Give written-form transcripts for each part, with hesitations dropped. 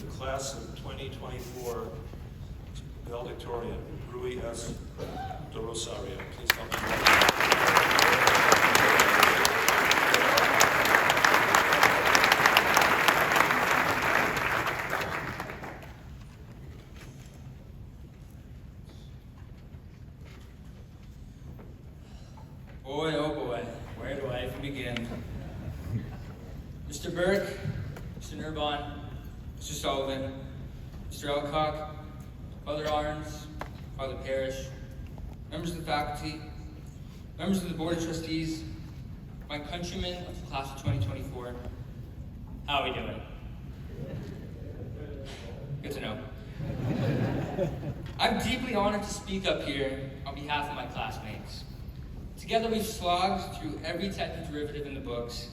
the class of 2024 Valedictorian, Rui S. de Rosario. Please help me. Boy, oh boy, where do I even begin? Mr. Burke, Mr. Nurbon, Mr. Sullivan, Mr. Elcock, Father Arns, Father Parrish, members of the faculty, members of the Board of Trustees, my countrymen of the class of 2024, how are we doing? Good to know. I'm deeply honored to speak up here on behalf of my classmates. Together we've slogged through every type of derivative in the books,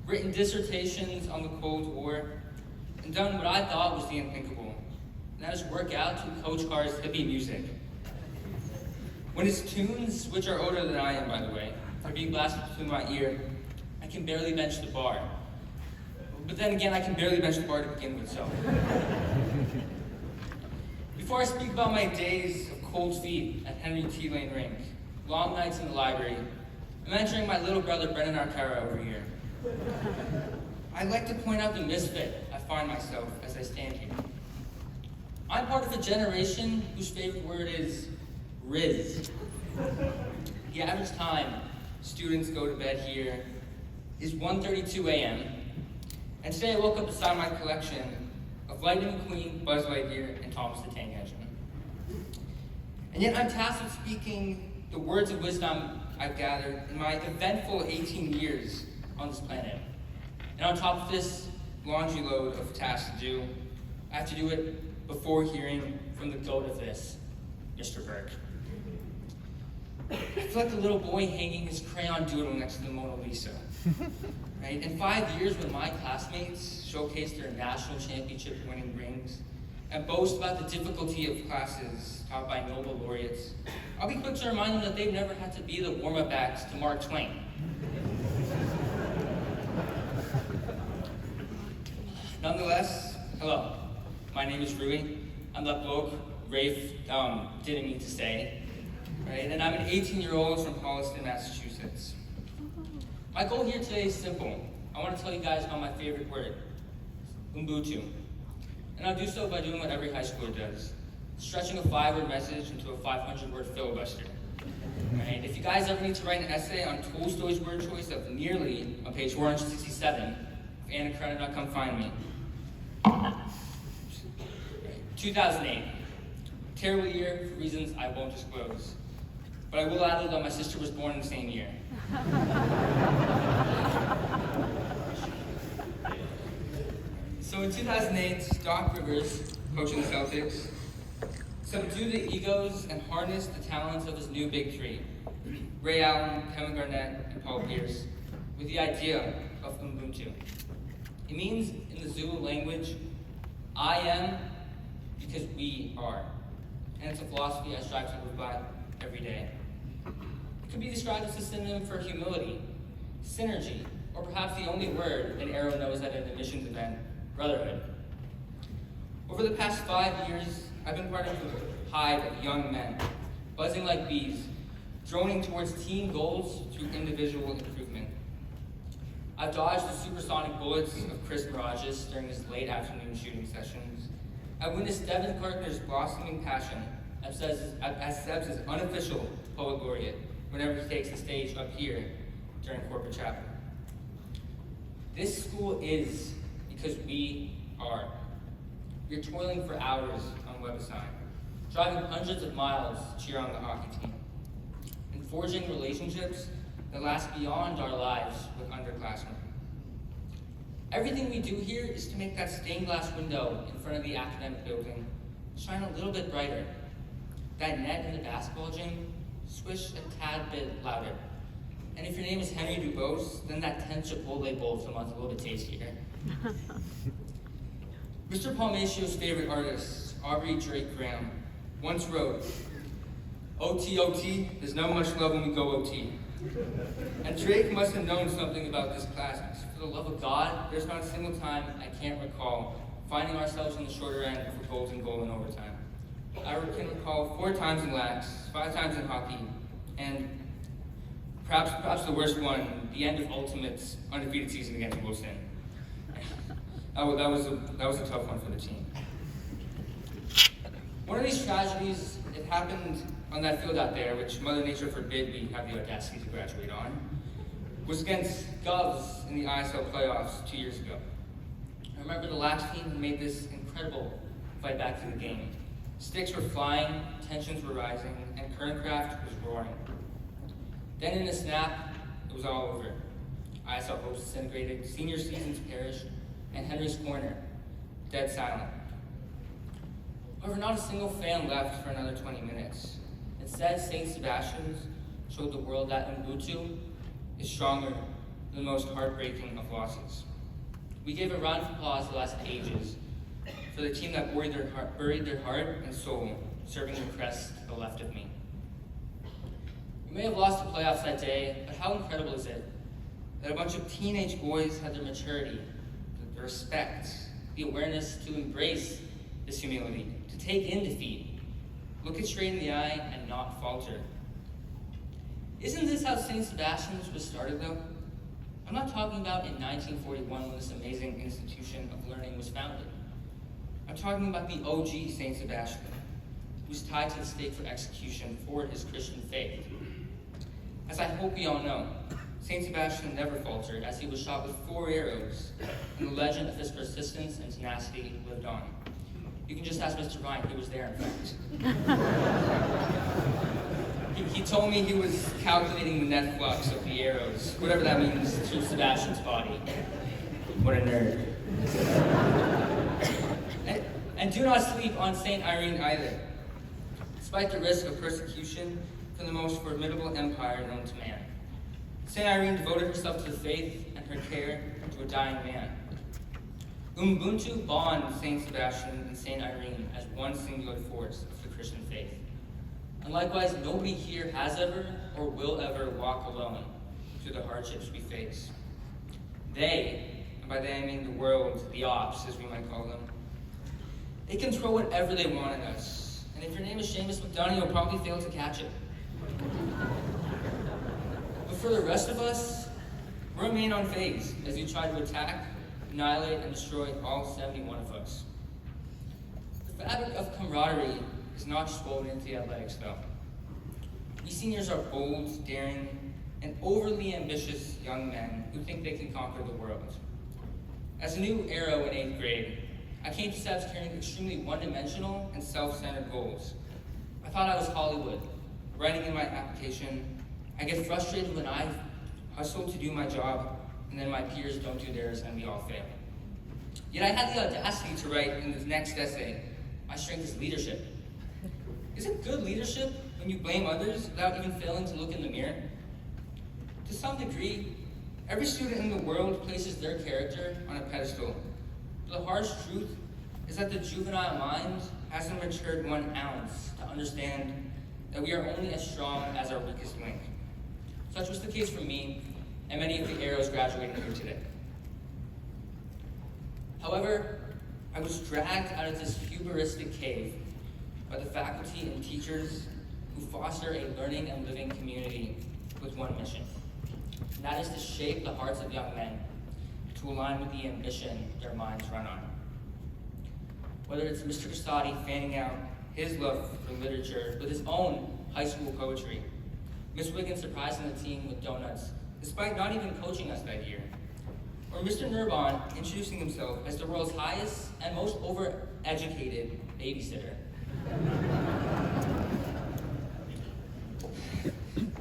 written dissertations on the Cold War, and done what I thought was the unthinkable, and that is work out to Coach Carr's hippie music. When his tunes, which are older than I am by the way, are being blasted through my ear, I can barely bench the bar. But then again, I can barely bench the bar to begin with, so. Before I speak about my days of cold feet at Henry T. Lane Rink, long nights in the library, I'm mentoring my little brother Brennan Arcara over here. I'd like to point out the misfit I find myself as I stand here. I'm part of a generation whose favorite word is Riz. The average time students go to bed here is 1:32 a.m. And today I woke up beside my collection of Lightning McQueen, Buzz Lightyear, and Thomas the Tank Engine. And yet I'm tasked with speaking the words of wisdom I've gathered in my eventful 18 years on this planet. And on top of this laundry load of tasks to do, I have to do it before hearing from the goat of this, Mr. Burke. I feel like a little boy hanging his crayon doodle next to the Mona Lisa. Right? In 5 years, when my classmates showcase their national championship winning rings and boast about the difficulty of classes taught by Nobel laureates, I'll be quick to remind them that they've never had to be the warm-up acts to Mark Twain. Nonetheless, hello, my name is Rui. I'm that bloke Rafe didn't mean to say, right? And I'm an 18-year-old from Holliston, Massachusetts. My goal here today is simple. I want to tell you guys about my favorite word, Ubuntu. And I'll do so by doing what every high schooler does, stretching a 5-word message into a 500-word filibuster. Right? If you guys ever need to write an essay on Tolstoy's word choice of nearly on page 467, if Anna Karenina, come find me. 2008, terrible year for reasons I won't disclose. But I will add that my sister was born in the same year. So in 2008, Doc Rivers, coaching the Celtics, subdued the egos and harnessed the talents of his new big three, Ray Allen, Kevin Garnett, and Paul Pierce, with the idea of Ubuntu. It means, in the Zulu language, I am because we are. And it's a philosophy I strive to live by every day. It could be described as a synonym for humility, synergy, or perhaps the only word an arrow knows at an admissions event, brotherhood. Over the past 5 years, I've been part of a hive of young men, buzzing like bees, droning towards team goals through individual improvement. I've dodged the supersonic bullets of Chris Mirages during his late afternoon shooting sessions. I've witnessed Devin Karkner's blossoming passion as Seb's unofficial poet laureate whenever he takes the stage up here during corporate chapel. This school is because we are. We're toiling for hours on WebAssign, driving hundreds of miles to cheer on the hockey team, and forging relationships that last beyond our lives with underclassmen. Everything we do here is to make that stained glass window in front of the academic building shine a little bit brighter. That net in the basketball gym swish a tad bit louder. And if your name is Henry Dubose, then that 10th Chipotle bowl of the month a little bit tastier. Mr. Palmacio's favorite artist, Aubrey Drake Graham, once wrote, "OT, OT, there's not much love when we go OT." And Drake must have known something about this class. For the love of God, there's not a single time I can't recall finding ourselves in the shorter end of a golden goal in overtime. I can recall 4 times in lax, 5 times in hockey, and perhaps the worst one, the end of Ultimate's undefeated season against Wilson. That was a tough one for the team. One of these tragedies, it happened on that field out there, which Mother Nature forbid we have the audacity to graduate on, was against Govs in the ISL playoffs 2 years ago. I remember the lax team had made this incredible fight back to the game. Sticks were flying, tensions were rising, and Kerncraft was roaring. Then in a snap, it was all over. ISL hopes disintegrated, senior seasons perished, and Henry's Corner, dead silent. However, not a single fan left for another 20 minutes. Instead, St. Sebastian's showed the world that Ubuntu is stronger than the most heartbreaking of losses. We gave a round of applause the last ages for the team that buried their heart and soul, serving the crest to the left of me. We may have lost the playoffs that day, but how incredible is it that a bunch of teenage boys had their maturity, the respect, the awareness to embrace this humility, to take in defeat, look it straight in the eye, and not falter. Isn't this how St. Sebastian's was started, though? I'm not talking about in 1941 when this amazing institution of learning was founded. I'm talking about the OG St. Sebastian, who was tied to the stake for execution for his Christian faith. As I hope we all know, St. Sebastian never faltered as he was shot with 4 arrows, and the legend of his persistence and tenacity lived on. You can just ask Mr. Ryan, he was there in fact. He told me he was calculating the net flux of the arrows, whatever that means, through Sebastian's body. What a nerd. And do not sleep on St. Irene either. Despite the risk of persecution from the most formidable empire known to man, St. Irene devoted herself to the faith and her care to a dying man. Ubuntu bond St. Sebastian and St. Irene as one singular force of the Christian faith. And likewise, nobody here has ever or will ever walk alone through the hardships we face. They, and by they I mean the world, the ops as we might call them, they can throw whatever they want at us. And if your name is Seamus McDonough, you'll probably fail to catch it. But for the rest of us, remain unfazed as you try to attack, annihilate, and destroy all 71 of us. The fabric of camaraderie is not just woven into the athletics, though. We seniors are bold, daring, and overly ambitious young men who think they can conquer the world. As a new arrow in 8th grade, I came to SEBS carrying extremely one-dimensional and self-centered goals. I thought I was Hollywood. Writing in my application, I get frustrated when I hustle to do my job, and then my peers don't do theirs, and we all fail. Yet I had the audacity to write in this next essay, my strength is leadership. Is it good leadership when you blame others without even failing to look in the mirror? To some degree, every student in the world places their character on a pedestal. The harsh truth is that the juvenile mind hasn't matured 1 ounce to understand that we are only as strong as our weakest link. Such was the case for me and many of the arrows graduating here today. However, I was dragged out of this hubristic cave by the faculty and teachers who foster a learning and living community with one mission, and that is to shape the hearts of young men to align with the ambition their minds run on. Whether it's Mr. Casati fanning out his love for literature with his own high school poetry, Miss Wiggins surprising the team with donuts, despite not even coaching us that year, or Mr. Nurbon introducing himself as the world's highest and most overeducated babysitter.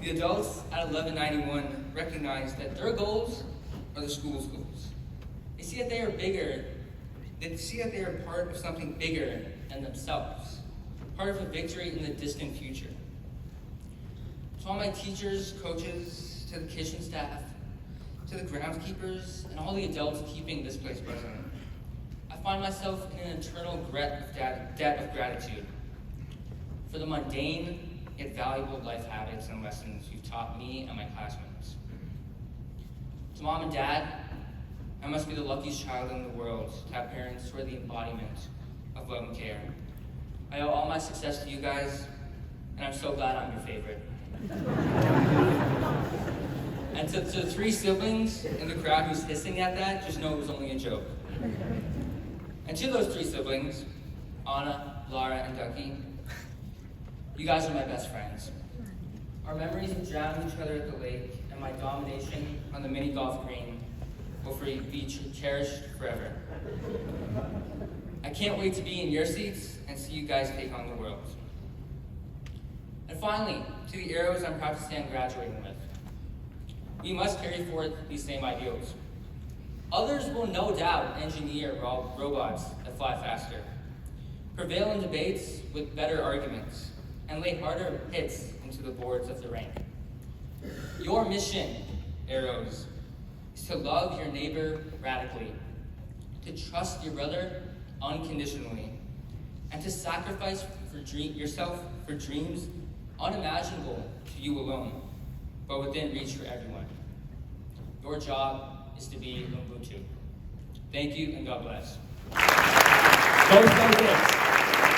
The adults at 1191 recognize that their goals are the school's goals. They see that they are bigger. They see that they are part of something bigger than themselves, part of a victory in the distant future. To all my teachers, coaches, to the kitchen staff, to the groundskeepers, and all the adults keeping this place present, I find myself in an eternal debt of gratitude for the mundane yet valuable life habits and lessons you've taught me and my classmates. To Mom and Dad, I must be the luckiest child in the world to have parents who are the embodiment of love and care. I owe all my success to you guys, and I'm so glad I'm your favorite. And to the 3 siblings in the crowd who's hissing at that, just know it was only a joke. And to those 3 siblings, Anna, Lara, and Ducky, you guys are my best friends. Our memories of drowning each other at the lake and my domination on the mini golf green will be cherished forever. I can't wait to be in your seats and see you guys take on the world. And finally, to the heroes I'm proud to say I'm graduating with. We must carry forward these same ideals. Others will no doubt engineer robots that fly faster, prevail in debates with better arguments, and lay harder hits into the boards of the rank. Your mission, Arrows, is to love your neighbor radically, to trust your brother unconditionally, and to sacrifice yourself for dreams unimaginable to you alone, but within reach for everyone. Your job is to be Ubuntu. Thank you, and God bless. Go Celtics!